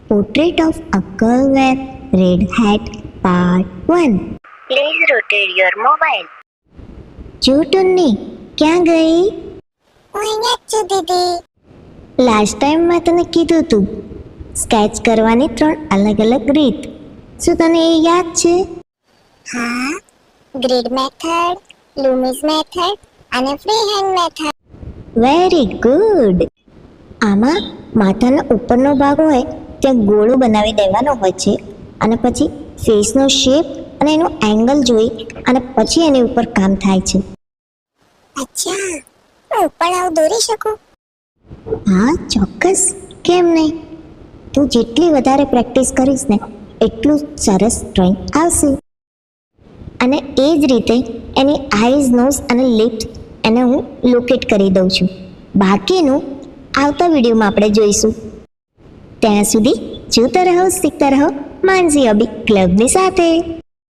Portrait of a Girl with Red Hat Part 1. Please rotate your mobile. જો ટુન્ની ક્યાં ગઈ? હું અહીંયા જ છું દીદી. લાસ્ટ ટાઈમ મેં તને કીધું તું સ્કેચ કરવાની 3 અલગ અલગ રીત. શું તને એ યાદ છે? હા, ગ્રીડ મેથડ, લૂમિસ મેથડ અને free hand method. Very good. આમાં માથાનો ઉપરનો ભાગ હોય ત્યાં ગોળો બનાવી દેવાનો હોય છે અને પછી ફેસનો શેપ અને એનો એંગલ જોઈ અને પછી એની ઉપર કામ થાય છે. અચ્છા, હું પણ આવું દોરી શકું? હા ચોક્કસ, કેમ નહીં? તું જેટલી વધારે પ્રેક્ટિસ કરીશ ને એટલું સરસ ડ્રોઈંગ આવશે. અને એ જ રીતે એની આઈઝ, નોઝ અને લિપ્સ એને હું લોકેટ કરી દઉં છું. બાકીનું આવતા વિડીયોમાં આપણે જોઈશું. ત્યાં સુધી જોતા રહો, શીખતા રહો માનસી હોબી ક્લબની સાથે.